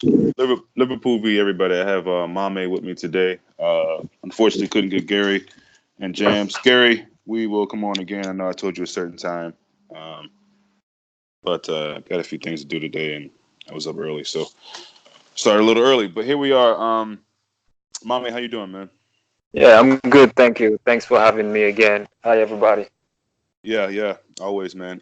Liverpool v everybody. I have Mame with me today. Unfortunately, couldn't get Gary and Jams. Gary, we will come on again. I know I told you a certain time, um, but got a few things to do today, and I was up early, so started a little early. But here we are. Mame, how you doing, man? Yeah, I'm good. Thank you. Thanks for having me again. Hi, everybody. Yeah, yeah, always, man.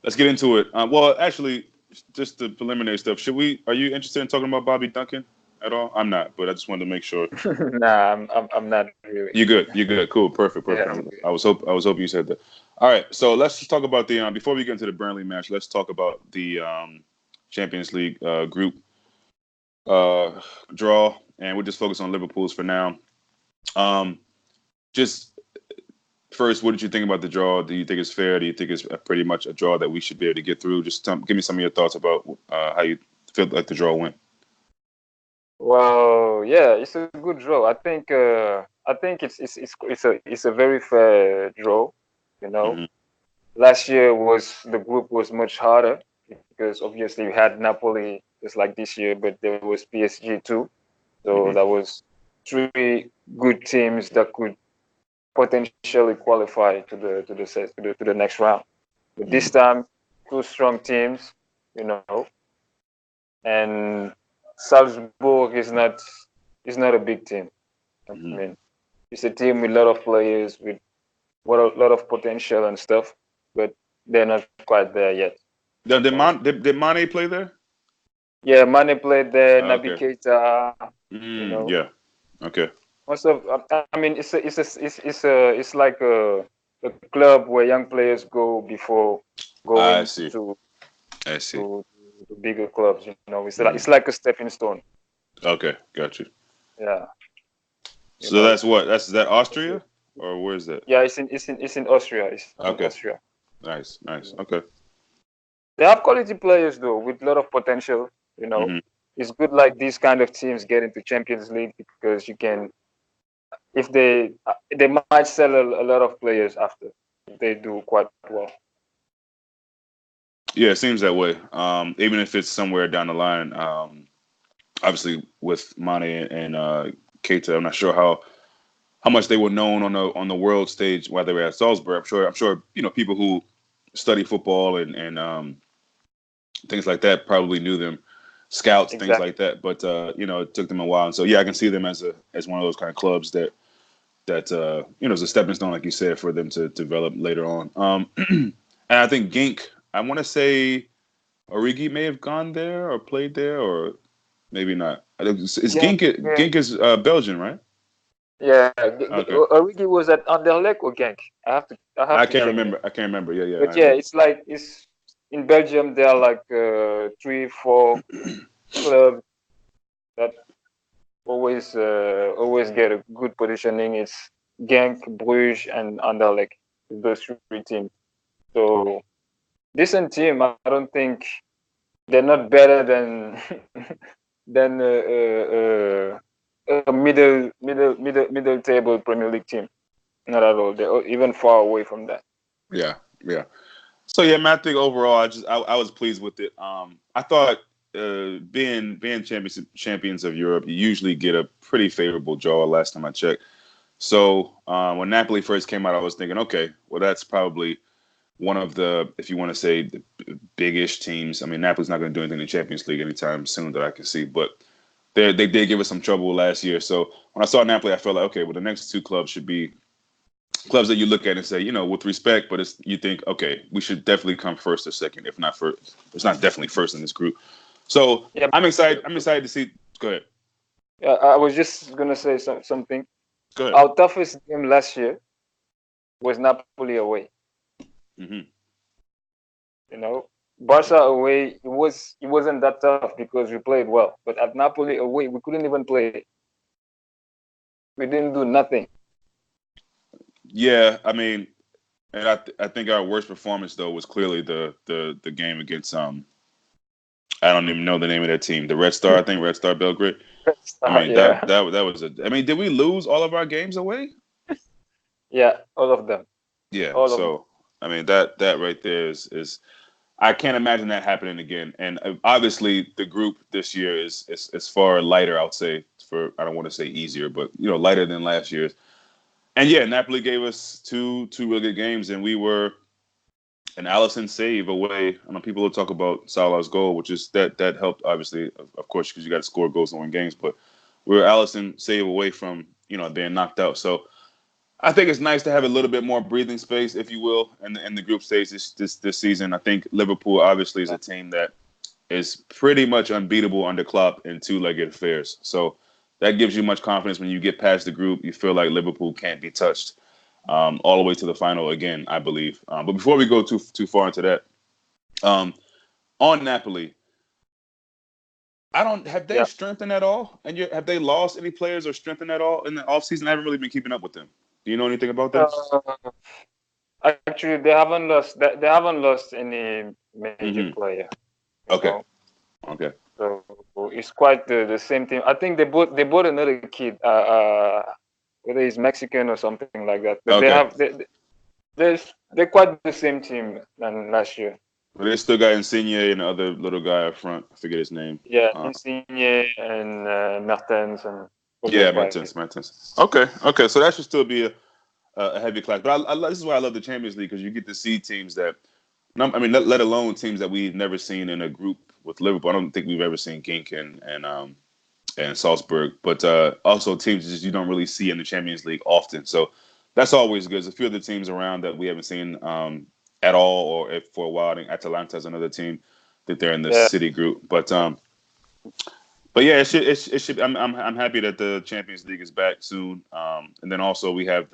Let's get into it. Well, actually, just the preliminary stuff. Should we? Are you interested in talking about Bobby Duncan at all? I'm not, but I just wanted to make sure. Nah, I'm not really. You're good. You're good. Cool. Perfect. Yeah, Perfect. I'm good. I was hoping you said that. All right. So let's just talk about the before we get into the Burnley match. Let's talk about the Champions League group uh, draw, and we'll just focus on Liverpool's for now. Um, just first, what did you think about the draw? Do you think it's fair? Do you think it's pretty much a draw that we should be able to get through? Just give me some of your thoughts about how you feel like the draw went. Well, yeah, it's a good draw. I think it's a very fair draw. You know, Hmm. last year was the group was much harder because obviously you had Napoli just like this year, but there was PSG too. So Hmm. that was three good teams that could potentially qualify to the next round. But this Hmm. time, two strong teams, you know, and Salzburg is not a big team. I Hmm. mean, it's a team with a lot of players with lot of potential and stuff, but they're not quite there yet. Did, You did, know. Mon- did, did Mane play there? Yeah, Mane played there, Naby Okay. Keita, you know. Yeah. Okay. Most of I mean, it's like a club where young players go before I going see. to I see. to the bigger clubs. You know, it's Mm. like a stepping stone. Okay, got you. Yeah, you So know. that's what? That's is that Austria or where is that? Yeah, it's in Austria. It's in Okay, Austria. nice, You nice. know. Okay. They have quality players though, with a lot of potential. You know, Hmm. it's good like these kind of teams get into Champions League because you can, if they might sell a lot of players after if they do quite well. Yeah, it seems that way. Even if it's somewhere down the line. Obviously with Mane and Keita, I'm not sure how much they were known on the world stage while they were at Salzburg. I'm sure people who study football and things like that probably knew them, scouts, things Exactly. like that. But it took them a while, and so yeah, I can see them as one of those kind of clubs that is a stepping stone, like you said, for them to develop later on. And I think Gink, I want to say Origi may have gone there or played there, or maybe not. Is Yeah, Gink yeah, Gink is Belgian, right? yeah. Okay, Origi was at Anderlecht or Genk. I have to check that. I can't remember. Yeah, yeah, But I yeah, know. it's like it's in Belgium. There are like 3, 4 clubs that always get a good positioning. It's Genk, Bruges, and Anderlecht. Those three teams. So decent team. I don't think they're not better than than a middle table Premier League team. Not at all. They're even far away from that. Yeah, yeah. So yeah, man, I think overall, I was pleased with it. I thought being champions of Europe, you usually get a pretty favorable draw. Last time I checked, so when Napoli first came out, I was thinking, okay, well that's probably one of the, if you want to say, the big-ish teams. I mean, Napoli's not going to do anything in the Champions League anytime soon that I can see, but they did give us some trouble last year. So when I saw Napoli, I felt like, okay, well the next two clubs should be clubs that you look at and say, with respect, but you think, okay, we should definitely come first or second, if not first. It's not definitely first in this group. So Yeah. I'm excited. I'm excited to see. Go ahead. I was just gonna say something. Go ahead. Our toughest game last year was Napoli away. Hmm. You know, Barca away, it wasn't that tough because we played well. But at Napoli away, we couldn't even play. We didn't do nothing. Yeah, I mean, and I think our worst performance though was clearly the game against I don't even know the name of that team, the Red Star. I think Red Star Belgrade. I mean Yeah, that was a. I mean, did we lose all of our games away? yeah, all of them, Yeah. all of them. So I mean that right there is. I can't imagine that happening again. And obviously, the group this year is far lighter. I would say for I don't want to say easier, but lighter than last year's. And yeah, Napoli gave us two really good games, and we were an Allison save away. I know people will talk about Salah's goal, which is that helped obviously, of course, because you got to score goals to win games. But we were Allison save away from being knocked out. So I think it's nice to have a little bit more breathing space, if you will, in the group stage this season. I think Liverpool obviously is a team that is pretty much unbeatable under Klopp in two-legged affairs. So that gives you much confidence when you get past the group. You feel like Liverpool can't be touched all the way to the final again, I believe. But before we go too far into that, um, on Napoli, I don't have they Yeah. strengthened at all, and have they lost any players or strengthened at all in the offseason? I haven't really been keeping up with them. Do you know anything about them? Uh, Actually, they haven't lost any major Mm-hmm. player. You Okay. know, Okay. so it's quite the same team. I think they bought another kid. Whether he's Mexican or something like that. But Okay. they're quite the same team than last year. But they still got Insigne and the other little guy up front. I forget his name. Yeah, Uh, Insigne and Mertens and all yeah, those guys. Martins. Okay. Okay. So that should still be a heavy class. But this is why I love the Champions League, because you get to see teams that, I mean, let alone teams that we've never seen in a group with Liverpool. I don't think we've ever seen Genk and Salzburg, but also teams that you don't really see in the Champions League often. So that's always good. There's a few other teams around that we haven't seen at all, or if for a while. I think Atalanta is another team that they're in the Yeah, City group, but yeah, it should. I'm happy that the Champions League is back soon. And then also we have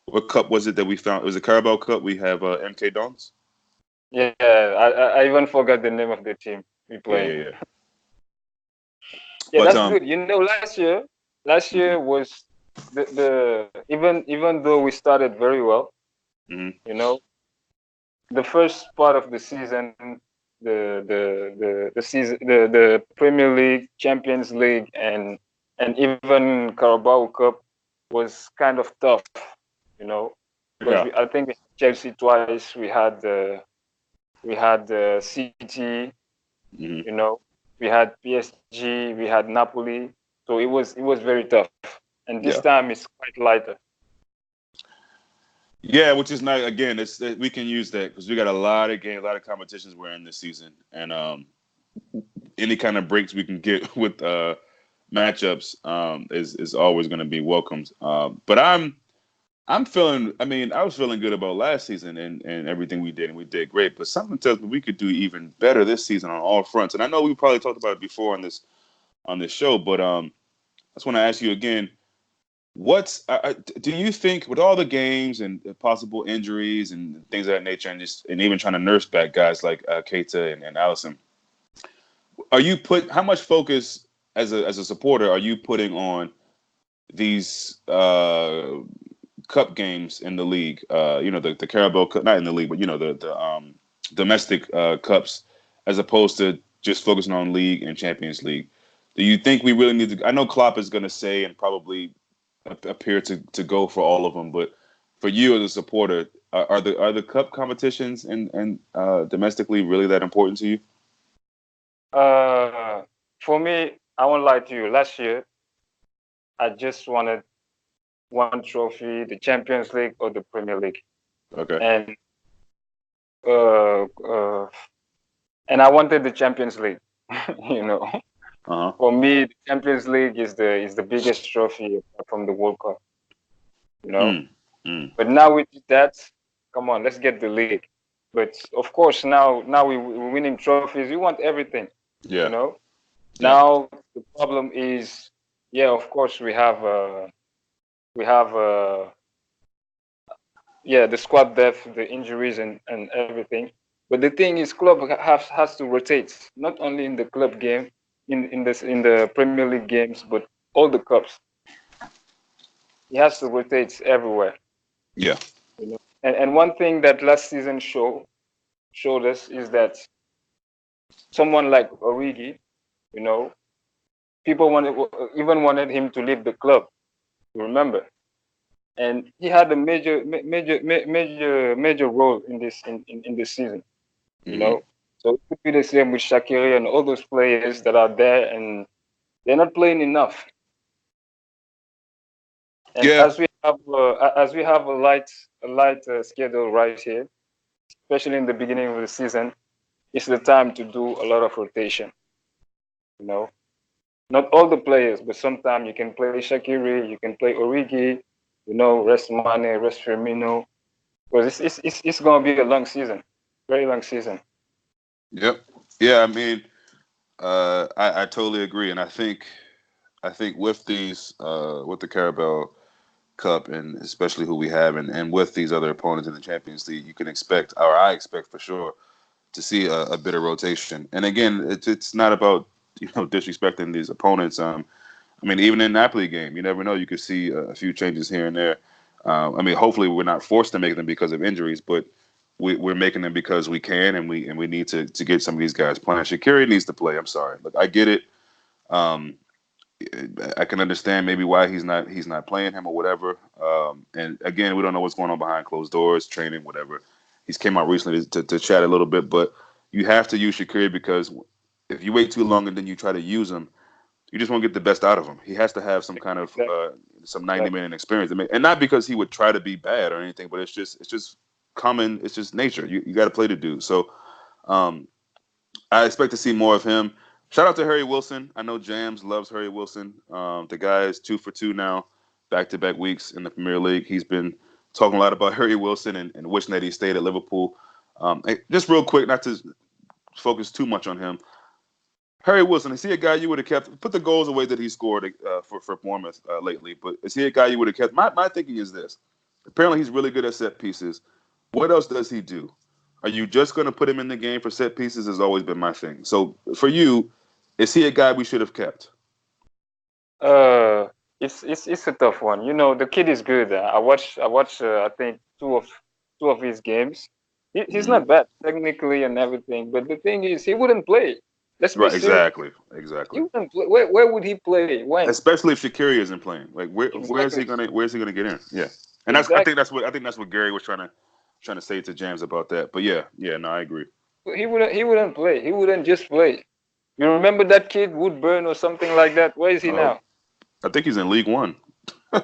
what cup was it that we found? It was the Carabao Cup. We have MK Dons. yeah. I even forgot the name of the team we Yeah, playing. yeah, yeah. Yeah, But that's good. Last year was the even though we started very well, mhm. you know, the first part of the season, the season, the Premier League, Champions League, and even Carabao Cup was kind of tough, you know, because Yeah, I think we had Chelsea twice, we had City, hmm, you know, we had PSG, we had Napoli, so it was very tough, and this yeah, time it's quite lighter. yeah. Which is nice. Again, we can use that because we got a lot of games, a lot of competitions we're in this season, and any kind of breaks we can get with matchups is always going to be welcomed. But I'm feeling. I mean, I was feeling good about last season and everything we did, and we did great. But something tells me we could do even better this season on all fronts. And I know we probably talked about it before on this show, but I just want to ask you again. Do you think with all the games and the possible injuries and things of that nature, and even trying to nurse back guys like Keita and Allison, how much focus as a supporter are you putting on these cup games in the league? The Carabao Cup, not in the league, but the domestic cups, as opposed to just focusing on league and Champions League. Do you think we really need to? I know Klopp is going to say and probably appear to go for all of them, but for you as a supporter, are the cup competitions and domestically really that important to you? Uh, for me, I won't lie to you. Last year, I just wanted one trophy, the Champions League or the Premier League, Okay. and uh, uh, and I wanted the Champions League. you know, Uh huh. for me, the Champions League is the biggest trophy apart from the World Cup. You know, Mm. Mm. but now we did that. Come on, let's get the league. But of course, now we're winning trophies. We want everything. You Yeah. know. Yeah. Now the problem is, yeah, of course we have yeah, the squad depth, the injuries, and everything. But the thing is, club has to rotate, not only in the club game, in the Premier League games, but all the cups. He has to rotate everywhere. Yeah. You know. And one thing that last season showed us is that someone like Origi, you know, people wanted him to leave the club. You remember? And he had a major role in this season. you know. So it could be the same with Shakiri and all those players that are there and they're not playing enough. And Yeah, as we have a light schedule right here, especially in the beginning of the season, it's the time to do a lot of rotation. You know, not all the players, but sometimes you can play Shakiri, you can play Origi, you know, rest Mane, rest Firmino, because it's gonna be a long season, very long season. yep, yeah. I mean, I totally agree, and I think with these with the Carabao Cup and especially who we have, and with these other opponents in the Champions League, you can expect, or I expect for sure, to see a bit of rotation. And again, it's not about disrespecting these opponents. I mean, even in Napoli game, you never know. You could see a few changes here and there. I mean, hopefully we're not forced to make them because of injuries, but we're making them because we can, and we need to get some of these guys playing. Shaqiri needs to play. I'm sorry, look, I get it. Um, I can understand maybe why he's not playing him or whatever. And again, we don't know what's going on behind closed doors, training, whatever. He's came out recently to chat a little bit, but you have to use Shaqiri because if you wait too long and then you try to use him, you just won't get the best out of him. He has to have some kind of Exactly. some 90 Exactly. minute experience, and not because he would try to be bad or anything, but it's just common. It's just nature. You got to play the dude. So um, I expect to see more of him. Shout out to Harry Wilson. I know Jams loves Harry Wilson. The guy is 2 for 2 now, back-to-back weeks in the Premier League. He's been talking a lot about Harry Wilson and wishing that he stayed at Liverpool. Just real quick, not to focus too much on him. Harry Wilson, is he a guy you would have kept? Put the goals away that he scored for Bournemouth lately, but is he a guy you would have kept? My thinking is this: apparently he's really good at set pieces. What else does he do? Are you just going to put him in the game for set pieces? Has always been my thing. So for you, is he a guy we should have kept? Uh, it's a tough one. You know, the kid is good. I watch. I think two of his games. He's Hmm. not bad technically and everything, but the thing is, he wouldn't play. Let's be Right, serious. exactly, He exactly. wouldn't play. Where would he play? When? Especially if Shakiri isn't playing. Like Exactly. where's he gonna get in? Yeah, and that's Exactly. I think that's what Gary was trying to say to James about that. But yeah, no, I agree. He wouldn't play. He wouldn't just play. You remember that kid Woodburn or something like that? Where is he Uh, now? I think he's in League One or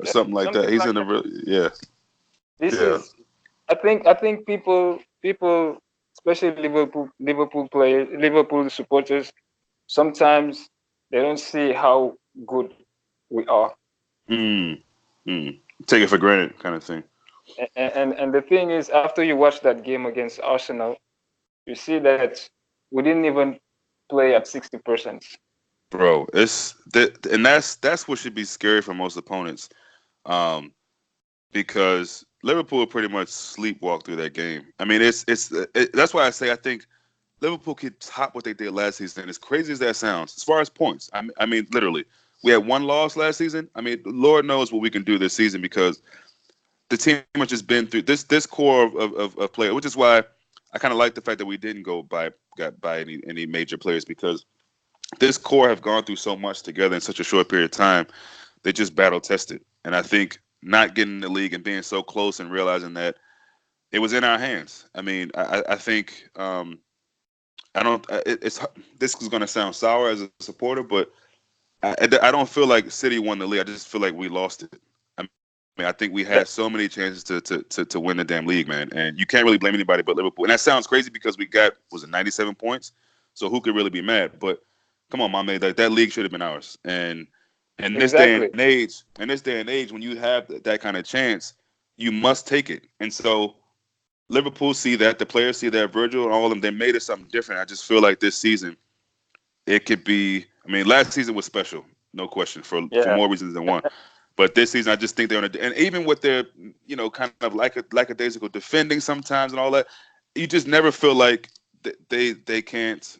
Yeah, something like that. something He's like in the that. real, yeah, This yeah. is I think people especially Liverpool players Liverpool supporters sometimes they don't see how good we are. Mm, mm. Take it for granted, kind of thing, And the thing is, after you watch that game against Arsenal, you see that we didn't even play at 60%. bro. It's that, and that's what should be scary for most opponents, um, because Liverpool pretty much sleepwalked through that game. I mean, that's why I say I think Liverpool could top what they did last season. As crazy as that sounds, as far as points, I mean, literally, we had one loss last season. I mean, Lord knows what we can do this season because the team has just been through this core of players, which is why I kind of like the fact that we didn't got by any major players because this core have gone through so much together in such a short period of time. They just battle tested, and I think not getting in the league and being so close and realizing that it was in our hands. I mean, I think I don't. It's this is going to sound sour as a supporter, but I don't feel like City won the league. I just feel like we lost it. I mean, I think we That, had so many chances to win the damn league, man. And you can't really blame anybody but Liverpool. And that sounds crazy because we got was it 97 points, so who could really be mad? But come on, my man, that league should have been ours. And exactly. in this day and age, when you have that kind of chance, you must take it. And so Liverpool see that, the players see that, Virgil and all of them, they made it something different. I just feel like this season it could be. I mean, last season was special, no question, for Yeah. more reasons than one. But this season, I just think they're on a, and even with their, kind of lackadaisical defending sometimes and all that, you just never feel like they can't,